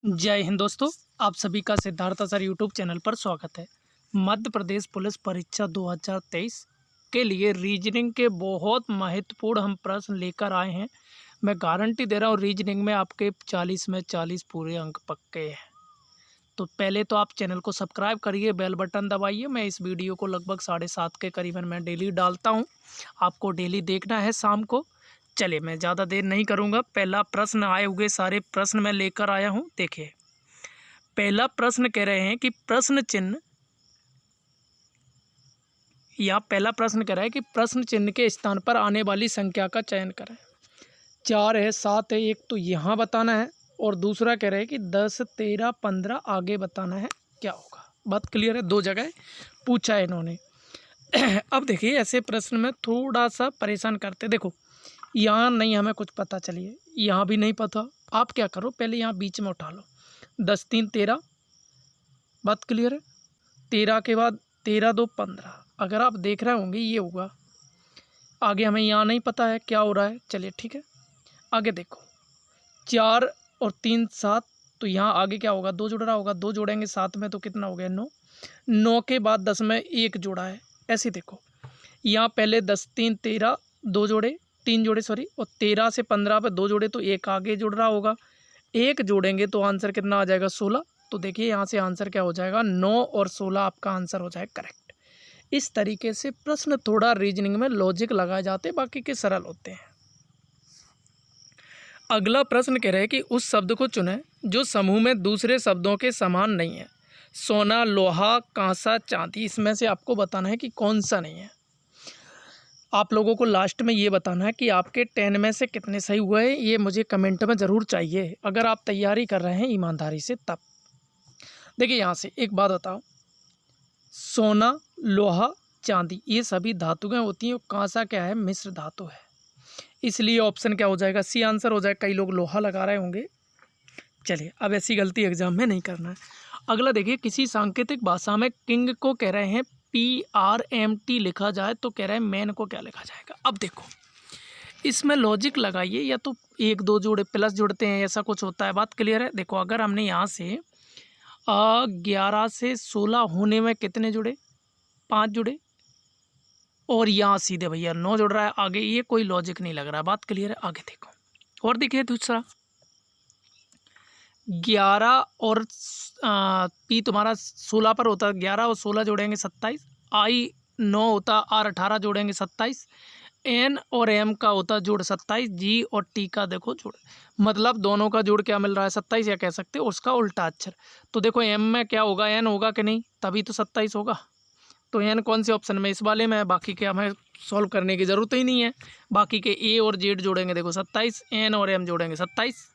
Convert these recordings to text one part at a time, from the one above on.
जय हिंद दोस्तों। आप सभी का सिद्धार्थ सर यूट्यूब चैनल पर स्वागत है। मध्य प्रदेश पुलिस परीक्षा 2023 के लिए रीजनिंग के बहुत महत्वपूर्ण हम प्रश्न लेकर आए हैं। मैं गारंटी दे रहा हूँ रीजनिंग में आपके 40 में 40 पूरे अंक पक्के हैं। तो पहले तो आप चैनल को सब्सक्राइब करिए, बेल बटन दबाइए। मैं इस वीडियो को लगभग 7:30 के करीबन मैं डेली डालता हूँ, आपको डेली देखना है शाम को। चलिए मैं ज़्यादा देर नहीं करूँगा। पहला प्रश्न आए हुए सारे प्रश्न मैं लेकर आया हूँ। देखिए, पहला प्रश्न कह रहे हैं कि प्रश्न चिन्ह, या पहला प्रश्न कह रहा है कि प्रश्न चिन्ह के स्थान पर आने वाली संख्या का चयन करें। 4 है, 7 है, एक तो यहाँ बताना है और दूसरा कह रहा है कि 10, 13, 15 आगे बताना है क्या होगा। बात क्लियर है? दो जगह पूछा है इन्होंने। अब देखिए, ऐसे प्रश्न में थोड़ा सा परेशान करते। देखो, यहाँ नहीं हमें कुछ पता, चलिए यहाँ भी नहीं पता। आप क्या करो, पहले यहाँ बीच में उठा लो। 10, 3, 13। बात क्लियर है? 13 के बाद 13, 2, 15। अगर आप देख रहे होंगे ये होगा। आगे हमें यहाँ नहीं पता है क्या हो रहा है। चलिए ठीक है, आगे देखो। 4 और 3, 7। तो यहाँ आगे क्या होगा? 2 जुड़ रहा होगा। 2 जोड़ेंगे 7 में तो कितना हो गया? 9। 9 के बाद 10 में 1 जोड़ा है। ऐसे देखो, यहाँ पहले 10, 3, 13, 2 जोड़े, 3 जोड़े सॉरी, और 13 से 15 पे 2 जोड़े तो 1 आगे जुड़ रहा होगा। 1 जोड़ेंगे तो आंसर कितना आ जाएगा? 16। तो देखिए यहाँ से आंसर क्या हो जाएगा? 9 और 16 आपका आंसर हो जाएगा करेक्ट। इस तरीके से प्रश्न थोड़ा रीजनिंग में लॉजिक लगाए जाते, बाकी के सरल होते हैं। अगला प्रश्न कह रहे हैं कि उस शब्द को चुनें जो समूह में दूसरे शब्दों के समान नहीं है। सोना, लोहा, कांसा, चांदी। इसमें से आपको बताना है कि कौन सा नहीं है। आप लोगों को लास्ट में ये बताना है कि आपके 10 में से कितने सही हुए हैं। ये मुझे कमेंट में ज़रूर चाहिए, अगर आप तैयारी कर रहे हैं ईमानदारी से तब। देखिए यहाँ से एक बात बताओ, सोना, लोहा, चांदी ये सभी धातुएं होती हैं और कांसा क्या है? मिश्र धातु है। इसलिए ऑप्शन क्या हो जाएगा? सी आंसर हो जाएगा। कई लोग लोहा लगा रहे होंगे। चलिए, अब ऐसी गलती एग्जाम में नहीं करना है। अगला देखिए, किसी सांकेतिक भाषा में किंग को कह रहे हैं PRMT लिखा जाए तो कह रहे हैं मैन को क्या लिखा जाएगा। अब देखो, इसमें लॉजिक लगाइए, या तो 1, 2 जोड़े प्लस जुड़ते हैं, ऐसा कुछ होता है। बात क्लियर है? देखो, अगर हमने यहाँ से 11 से 16 होने में कितने जुड़े? 5 जुड़े, और यहाँ सीधे भैया 9 जुड़ रहा है आगे। ये कोई लॉजिक नहीं लग रहा है। बात क्लियर है? आगे देखो और देखिए दूसरा, 11 और पी तुम्हारा 16 पर होता है, 11 और 16 जोड़ेंगे 27। आई 9 होता, आर 18 जोड़ेंगे 27। एन और एम का होता जोड़ 27। जी और टी का देखो जोड़, मतलब दोनों का जोड़ क्या मिल रहा है? 27, या कह सकते हो उसका उल्टा अक्षर। तो देखो एम में क्या होगा? एन होगा कि नहीं? तभी तो 27 होगा। तो एन कौन से ऑप्शन में? इस वाले में है। बाकी के हमें सॉल्व करने की ज़रूरत ही नहीं है। बाकी के ए और जेड जोड़ेंगे देखो 27, एन और एम जोड़ेंगे 27।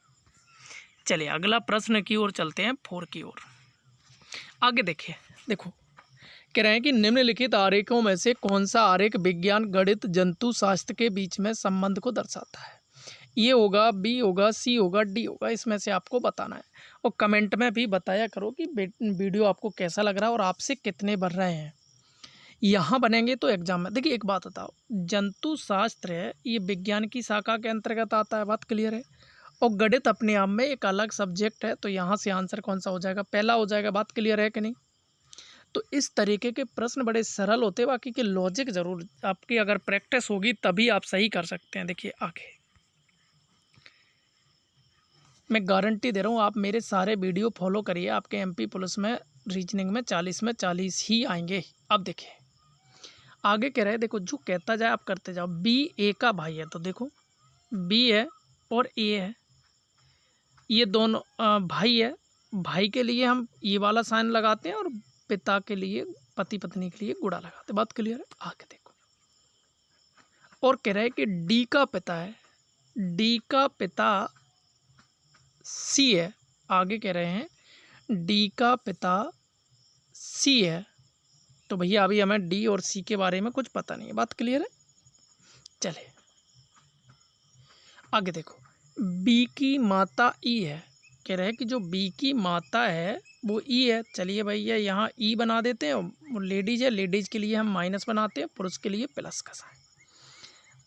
चलिए अगला प्रश्न की ओर चलते हैं, 4 की ओर। आगे देखिए, देखो कह रहे हैं कि निम्नलिखित आरेखों में से कौन सा आरेख विज्ञान, गणित, जंतु शास्त्र के बीच में संबंध को दर्शाता है। ये होगा, बी होगा, सी होगा, डी होगा। इसमें से आपको बताना है और कमेंट में भी बताया करो कि वीडियो आपको कैसा लग रहा है और आपसे कितने बढ़ रहे हैं। यहाँ बनेंगे तो एग्जाम में। देखिए एक बात बताओ, जंतु शास्त्र है ये विज्ञान की शाखा के अंतर्गत आता है। बात क्लियर है? और गणित अपने आप में एक अलग सब्जेक्ट है। तो यहाँ से आंसर कौन सा हो जाएगा? पहला हो जाएगा। बात क्लियर है कि नहीं? तो इस तरीके के प्रश्न बड़े सरल होते हैं, बाकी के लॉजिक ज़रूर आपकी अगर प्रैक्टिस होगी तभी आप सही कर सकते हैं। देखिए आगे, मैं गारंटी दे रहा हूँ, आप मेरे सारे वीडियो फॉलो करिए, आपके MP पुलिस में रीजनिंग में 40 में 40 ही आएंगे। अब देखिए आगे कह रहे हैं, देखो जो कहता जाए आप करते जाओ। बी ए का भाई है, तो देखो बी है और ए है, ये दोनों भाई है। भाई के लिए हम ये वाला साइन लगाते हैं और पिता के लिए, पति पत्नी के लिए गुणा लगाते हैं। बात क्लियर है? आगे देखो, और कह रहे हैं कि डी का पिता है, डी का पिता सी है। आगे कह रहे हैं डी का पिता सी है। तो भैया अभी हमें डी और सी के बारे में कुछ पता नहीं है। बात क्लियर है? चले आगे देखो, बी की माता ई है। कह रहे हैं कि जो बी की माता है वो ई है। चलिए भैया यहाँ ई बना देते हैं, वो लेडीज है, लेडीज के लिए हम माइनस बनाते हैं, पुरुष के लिए प्लस का साइन।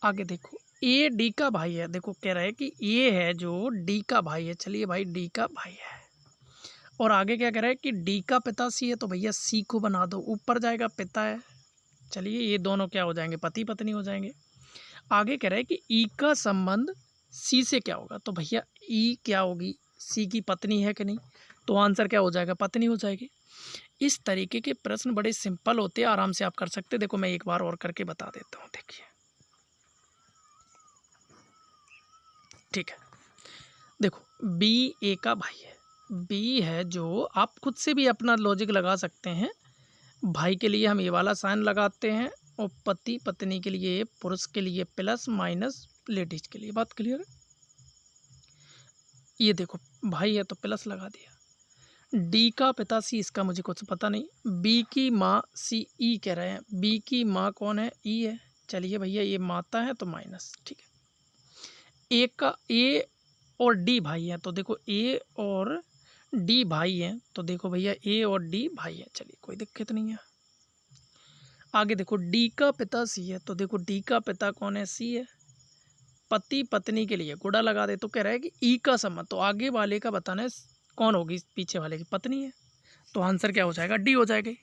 आगे देखो, ए डी का भाई है। देखो कह रहा है कि ए है जो डी का भाई है। चलिए भाई डी का भाई है। और आगे क्या कह रहा है कि डी का पिता सी है, तो भैया सी को बना दो, ऊपर जाएगा पिता है, चलिए ये दोनों क्या हो जाएंगे, पति पत्नी हो जाएंगे। आगे कह रहा है कि ई का संबंध सी से क्या होगा, तो भैया ई क्या होगी, सी की पत्नी है कि नहीं, तो आंसर क्या हो जाएगा, पत्नी हो जाएगी। इस तरीके के प्रश्न बड़े सिंपल होते हैं, आराम से आप कर सकते हैं। देखो मैं एक बार और करके बता देता हूँ, देखिए ठीक है। देखो बी ए का भाई है, बी है जो आप खुद से भी अपना लॉजिक लगा सकते हैं। भाई के लिए हम ये वाला साइन लगाते हैं और पति पत्नी के लिए, पुरुष के लिए प्लस माइनस, लेडीज के लिए। बात क्लियर है। ये देखो भाई है तो प्लस लगा दिया। डी का पिता सी, इसका मुझे कुछ पता नहीं। बी की माँ सी, ई कह रहे हैं, बी की माँ कौन है, ई है, चलिए भैया ये माता है तो माइनस, ठीक है। ए का, ए और डी भाई हैं, तो देखो ए और डी भाई हैं, तो देखो भैया ए और डी भाई हैं, चलिए कोई दिक्कत नहीं है। आगे देखो डी का पिता सी है, तो देखो डी का पिता कौन है, सी है। पति पत्नी के लिए गुड़ा लगा दे, तो कह रहा है कि ई का संबंध, तो आगे वाले का बताना है कौन होगी, पीछे वाले की पत्नी है, तो आंसर क्या हो जाएगा, डी हो जाएगी।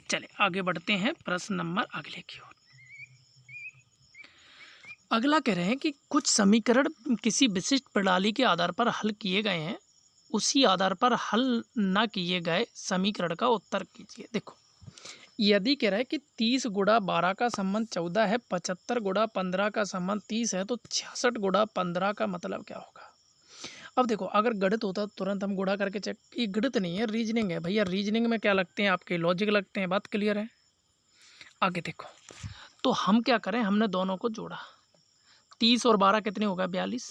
चले आगे बढ़ते हैं प्रश्न नंबर अगले की ओर। अगला कह रहे हैं कि कुछ समीकरण किसी विशिष्ट प्रणाली के आधार पर हल किए गए हैं, उसी आधार पर हल न किए गए समीकरण का उत्तर कीजिए। देखो यदि कह रहा है कि 30 गुणा 12 का संबंध 14 है, 75 गुणा 15 का संबंध 30 है, तो 66 गुणा 15 का मतलब क्या होगा। अब देखो अगर गणित होता तो तुरंत हम गुणा करके चेक, ये गणित नहीं है, रीजनिंग है भैया। रीजनिंग में क्या लगते हैं, आपके लॉजिक लगते हैं। बात क्लियर है। आगे देखो, तो हम क्या करें, हमने दोनों को जोड़ा, 30 और 12 कितने होगा, 42।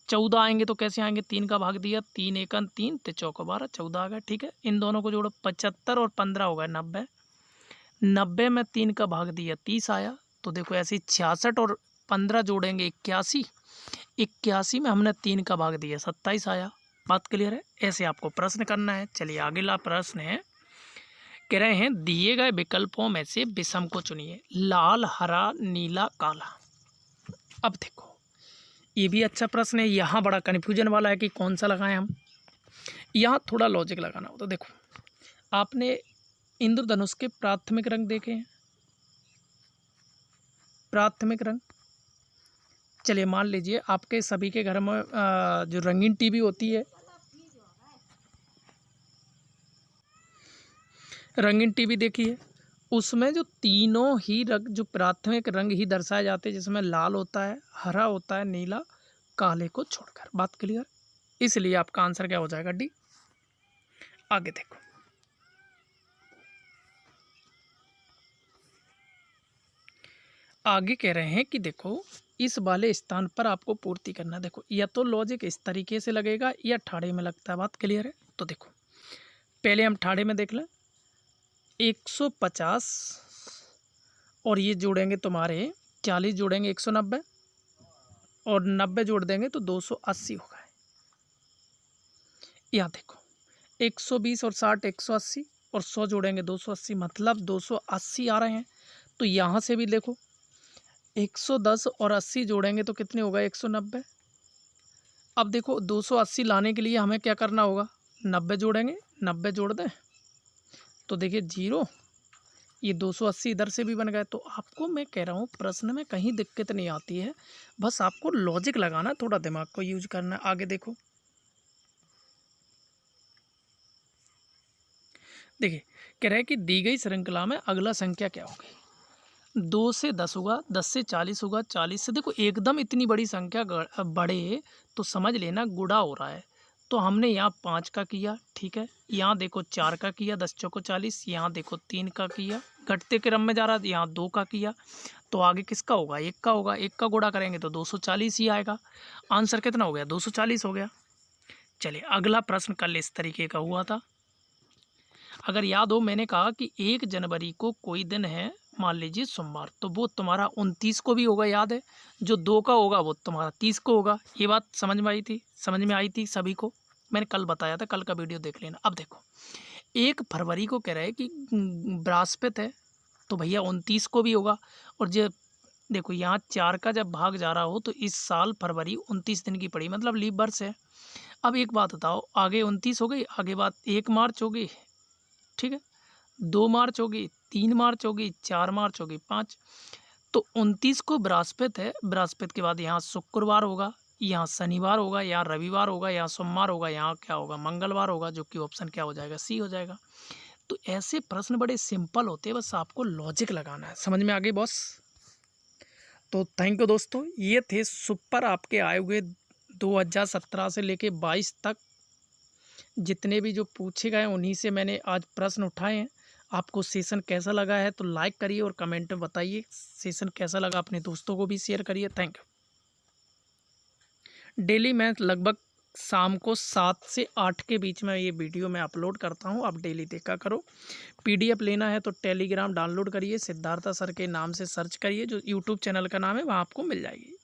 14 आएंगे तो कैसे आएंगे, 3 का भाग दिया, 3 एकन 3, 3 चौको 12, 14 आ गया, ठीक है। इन दोनों को जोड़ो, 75 और 15 होगा 90, 90 में 3 का भाग दिया, 30 आया। तो देखो ऐसे 66 और 15 जोड़ेंगे 81, 81 में हमने 3 का भाग दिया, 27 आया। बात क्लियर है। ऐसे आपको प्रश्न करना है। चलिए अगला प्रश्न है, कह रहे हैं दिए गए विकल्पों में से विषम को चुनिए, लाल, हरा, नीला, काला। अब देखो ये भी अच्छा प्रश्न है, यहाँ बड़ा कन्फ्यूजन वाला है कि कौन सा लगाएं हम। यहाँ थोड़ा लॉजिक लगाना हो, तो देखो आपने इंद्रधनुष के प्राथमिक रंग देखे हैं, प्राथमिक रंग। चलिए मान लीजिए आपके सभी के घर में जो रंगीन टीवी होती है, रंगीन टीवी देखिए, उसमें जो तीनों ही रंग, जो प्राथमिक रंग ही दर्शाए जाते हैं, जिसमें लाल होता है, हरा होता है, नीला, काले को छोड़कर। बात क्लियर। इसलिए आपका आंसर क्या हो जाएगा, डी। आगे देखो, आगे कह रहे हैं कि देखो इस वाले स्थान पर आपको पूर्ति करना। देखो या तो लॉजिक इस तरीके से लगेगा या ठाड़े में लगता है। बात क्लियर है। तो देखो पहले हम ठाड़े में देख लें, 150 और ये जोड़ेंगे तुम्हारे 40 जोड़ेंगे 190 और 90 जोड़ देंगे तो 280 होगा। यहाँ देखो 120 और 60 180 और 100 जोड़ेंगे 280, मतलब 280 आ रहे हैं। तो यहाँ से भी देखो 110 और 80 जोड़ेंगे तो कितने होगा, 190। अब देखो 280 लाने के लिए हमें क्या करना होगा, 90 जोड़ेंगे, 90 जोड़ दें तो देखिए 0, ये 280 इधर से भी बन गए। तो आपको मैं कह रहा हूँ प्रश्न में कहीं दिक्कत नहीं आती है, बस आपको लॉजिक लगाना, थोड़ा दिमाग को यूज करना है। आगे देखो, देखिए कह रहा है कि दी गई श्रृंखला में अगला संख्या क्या होगी। 2 से 10 होगा, 10 से 40 होगा, 40 से देखो एकदम इतनी बड़ी संख्या बढ़े तो समझ लेना गुणा हो रहा है। तो हमने यहाँ 5 का किया, ठीक है, यहाँ देखो 4 का किया, 10 चौको 40, यहाँ देखो 3 का किया, घटते क्रम में जा रहा है, यहाँ 2 का किया, तो आगे किसका होगा, 1 का होगा। 1 का गुणा करेंगे तो 240 ही आएगा। आंसर कितना हो गया, 240 हो गया। चलिए अगला प्रश्न कल इस तरीके का हुआ था। अगर याद हो, मैंने कहा कि 1 जनवरी को कोई दिन है, मान लीजिए सोमवार, तो वो तुम्हारा 29 को भी होगा, याद है। जो 2 का होगा वो तुम्हारा 30 को होगा। ये बात समझ में आई थी, समझ में आई थी सभी को, मैंने कल बताया था, कल का वीडियो देख लेना। अब देखो 1 फरवरी को कह रहा है कि बृहस्पति है, तो भैया 29 को भी होगा। और जो देखो यहाँ 4 का जब भाग जा रहा हो तो इस साल फरवरी 29 दिन की पड़ी, मतलब लीप वर्ष है। अब एक बात बताओ, आगे 29 हो गई, आगे बात 1 मार्च होगी, ठीक है, 2 मार्च होगी, 3 मार्च होगी, 4 मार्च होगी, 5। तो 29 को बृहस्पति है, बृहस्पति के बाद यहाँ शुक्रवार होगा, यहाँ शनिवार होगा, यहाँ रविवार होगा, यहाँ सोमवार होगा, यहाँ क्या होगा, मंगलवार होगा, जो कि ऑप्शन क्या हो जाएगा, सी हो जाएगा। तो ऐसे प्रश्न बड़े सिंपल होते हैं, बस आपको लॉजिक लगाना है। समझ में आ गई बॉस? तो थैंक यू दोस्तों, ये थे सुपर आपके आए हुए 2017 से लेके 22 तक जितने भी जो पूछे गए उन्हीं से मैंने आज प्रश्न उठाए हैं। आपको सेशन कैसा लगा है तो लाइक करिए और कमेंट में बताइए सेशन कैसा लगा, अपने दोस्तों को भी शेयर करिए। Thank you. डेली मैं लगभग शाम को 7 से 8 के बीच में ये वीडियो मैं अपलोड करता हूँ, आप डेली देखा करो। पीडीएफ लेना है तो टेलीग्राम डाउनलोड करिए, सिद्धार्था सर के नाम से सर्च करिए, जो यूट्यूब चैनल का नाम है, वहाँ आपको मिल जाएगी।